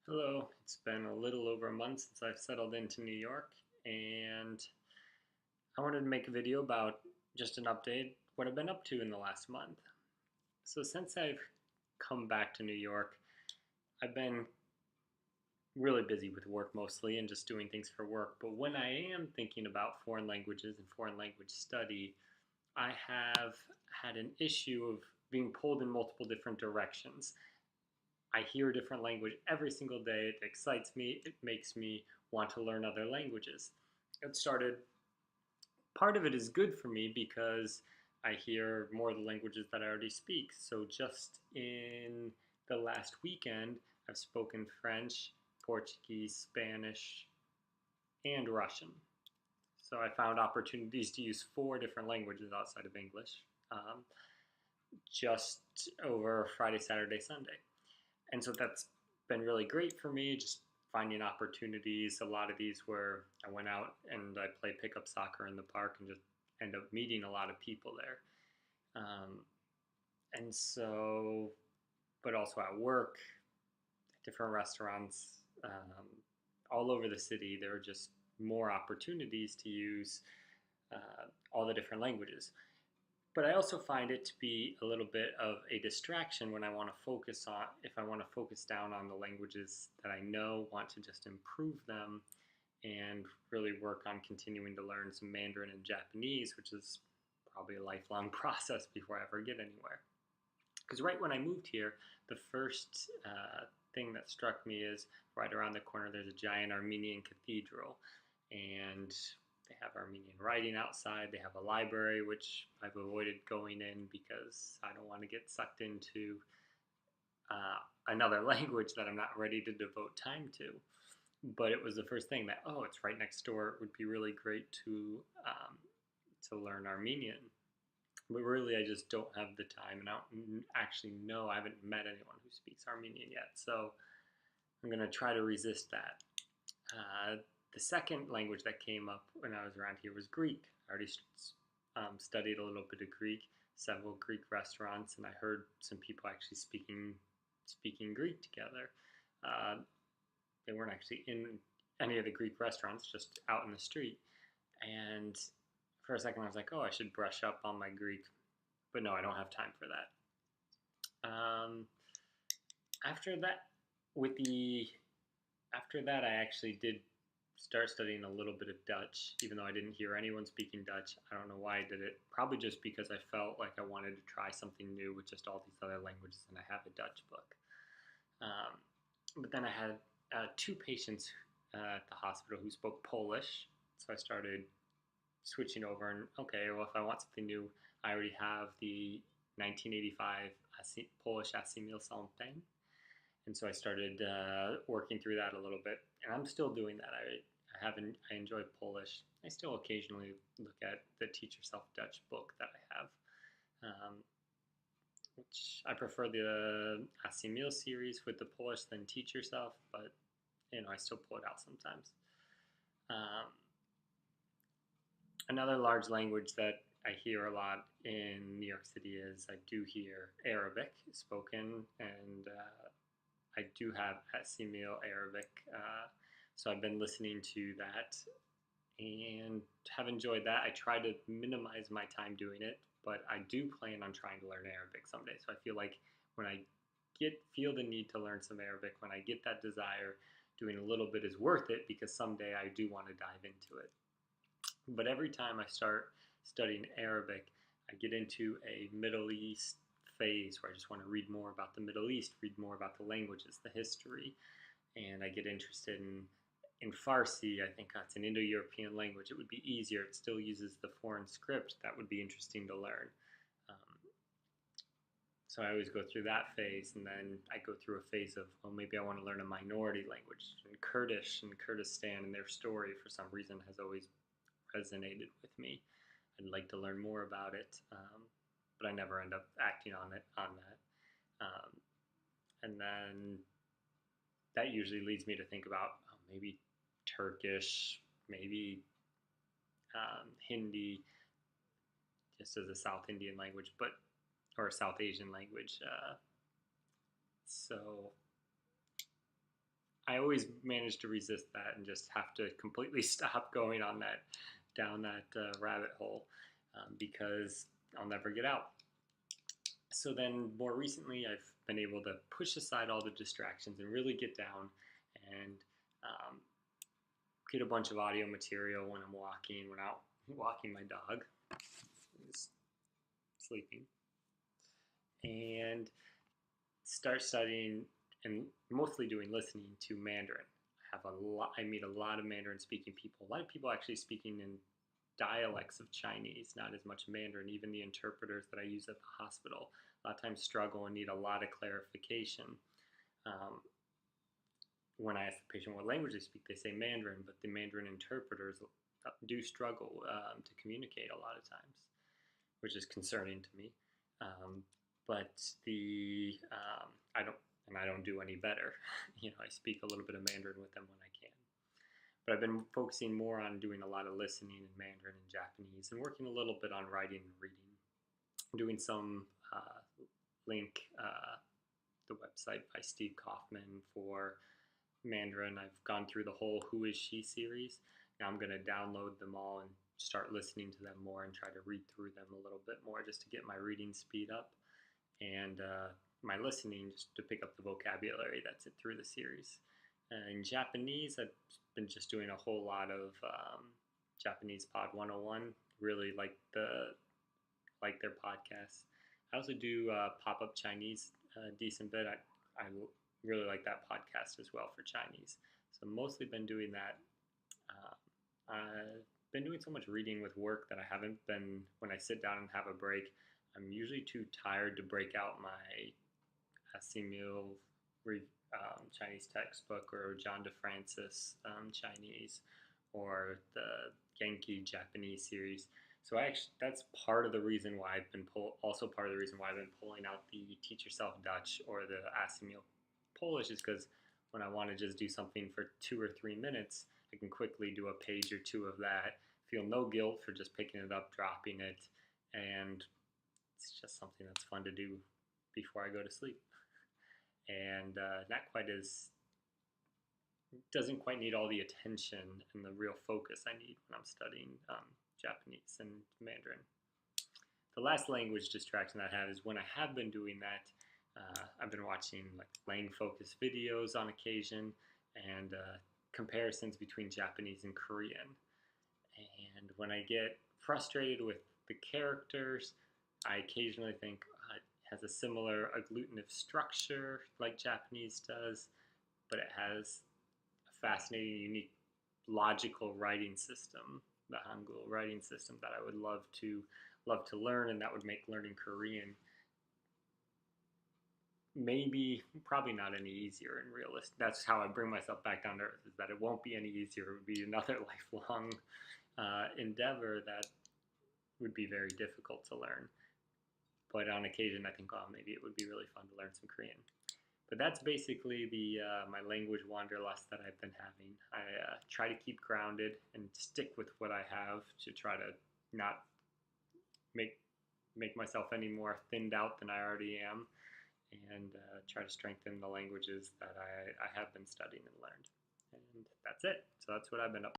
Hello, it's been a little over a month since I've settled into New York, and I wanted to make a video about just an update what I've been up to in the last month. So, since I've come back to New York, I've been really busy with work mostly and just doing things for work. But when I am thinking about foreign languages and foreign language study, I have had an issue of being pulled in multiple different directions. I hear a different language every single day. It excites me. It makes me want to learn other languages. It started, part of it is good for me because I hear more of the languages that I already speak. So just in the last weekend, I've spoken French, Portuguese, Spanish, and Russian. So I found opportunities to use four different languages outside of English just over Friday, Saturday, Sunday. And so that's been really great for me, just finding opportunities. A lot of these where I went out and I play pickup soccer in the park and just end up meeting a lot of people there. And so, but also at work, different restaurants, all over the city, there are just more opportunities to use all the different languages. But I also find it to be a little bit of a distraction when I want to focus on, if I want to focus down on the languages that I know, want to just improve them and really work on continuing to learn some Mandarin and Japanese, which is probably a lifelong process before I ever get anywhere. Because right when I moved here, the first thing that struck me is right around the corner there's a giant Armenian cathedral, and they have Armenian writing outside. They have a library, which I've avoided going in because I don't want to get sucked into another language that I'm not ready to devote time to. But it was the first thing that, oh, it's right next door. It would be really great to learn Armenian. But really, I just don't have the time, and I don't actually know. I haven't met anyone who speaks Armenian yet, so I'm gonna try to resist that. The second language that came up when I was around here was Greek. I already studied a little bit of Greek, several Greek restaurants, and I heard some people actually speaking Greek together. Uh, they weren't actually in any of the Greek restaurants, just out in the street. And for a second, I was like, "Oh, I should brush up on my Greek," but no, I don't have time for that. After that, with the after that, I actually did start studying a little bit of Dutch, even though I didn't hear anyone speaking Dutch. I don't know why I did it. Probably just because I felt like I wanted to try something new with just all these other languages, and I have a Dutch book. Um, but then I had two patients at the hospital who spoke Polish, so I started switching over. And okay, well, if I want something new, I already have the 1985 Polish Asimil Something, and so I started working through that a little bit, and I'm still doing that. I enjoy Polish. I still occasionally look at the Teach Yourself Dutch book that I have, which I prefer the Asimil series with the Polish than Teach Yourself, but I still pull it out sometimes. Um, Another large language that I hear a lot in New York City is I do hear Arabic spoken, and I do have Asimil Arabic, so I've been listening to that and have enjoyed that. I try to minimize my time doing it, but I do plan on trying to learn Arabic someday. So I feel like when I feel the need to learn some Arabic, when I get that desire, doing a little bit is worth it because someday I do want to dive into it. But every time I start studying Arabic, I get into a Middle East phase where I just want to read more about the Middle East, read more about the languages, the history, and I get interested in Farsi. I think that's an Indo-European language. It would be easier. It still uses the foreign script. That would be interesting to learn. So I always go through that phase, and then I go through a phase of, well, maybe I want to learn a minority language. And Kurdish and Kurdistan and their story, for some reason, has always resonated with me. I'd like to learn more about it, but I never end up acting on that. And then that usually leads me to think about maybe Turkish, maybe Hindi, just as a South Indian language, or a South Asian language. So I always manage to resist that and just have to completely stop going on that down that rabbit hole because I'll never get out. So then, more recently, I've been able to push aside all the distractions and really get down and um, get a bunch of audio material when I'm walking, when out walking my dog, who's sleeping, and start studying and mostly doing listening to Mandarin. I meet a lot of Mandarin speaking people. A lot of people actually speaking in dialects of Chinese, not as much Mandarin. Even the interpreters that I use at the hospital a lot of times struggle and need a lot of clarification. Um, when I ask the patient what language they speak, they say Mandarin, but the Mandarin interpreters do struggle to communicate a lot of times, which is concerning to me. But I don't do any better. I speak a little bit of Mandarin with them when I can. But I've been focusing more on doing a lot of listening in Mandarin and Japanese, and working a little bit on writing and reading. I'm doing some link the website by Steve Kaufman for Mandarin. I've gone through the whole Who Is She series. Now I'm going to download them all and start listening to them more and try to read through them a little bit more just to get my reading speed up and my listening just to pick up the vocabulary that's it through the series. In Japanese, I've been just doing a whole lot of Japanese Pod 101. Really like their podcasts. I also do pop-up Chinese a decent bit. I really like that podcast as well for Chinese. So mostly been doing that. I've been doing so much reading with work that I haven't been, when I sit down and have a break, I'm usually too tired to break out my Simil Chinese textbook or John DeFrancis Chinese or the Genki Japanese series. So that's part of the reason why I've been also part of the reason why I've been pulling out the Teach Yourself Dutch or the Asimil Polish is because when I want to just do something for 2 or 3 minutes, I can quickly do a page or two of that, feel no guilt for just picking it up, dropping it, and it's just something that's fun to do before I go to sleep. And doesn't quite need all the attention and the real focus I need when I'm studying Japanese and Mandarin. The last language distraction I have is when I have been doing that, I've been watching like lang-focused videos on occasion and comparisons between Japanese and Korean. And when I get frustrated with the characters, I occasionally think it has a similar agglutinative structure like Japanese does, but it has a fascinating, unique, logical writing system, the Hangul writing system that I would love to learn, and that would make learning Korean probably not any easier and realistic. That's how I bring myself back down to earth, is that it won't be any easier. It would be another lifelong endeavor that would be very difficult to learn. But on occasion, I think, maybe it would be really fun to learn some Korean. But that's basically my language wanderlust that I've been having. I try to keep grounded and stick with what I have to try to not make myself any more thinned out than I already am, and try to strengthen the languages that I have been studying and learned. And that's it. So that's what I've been up to.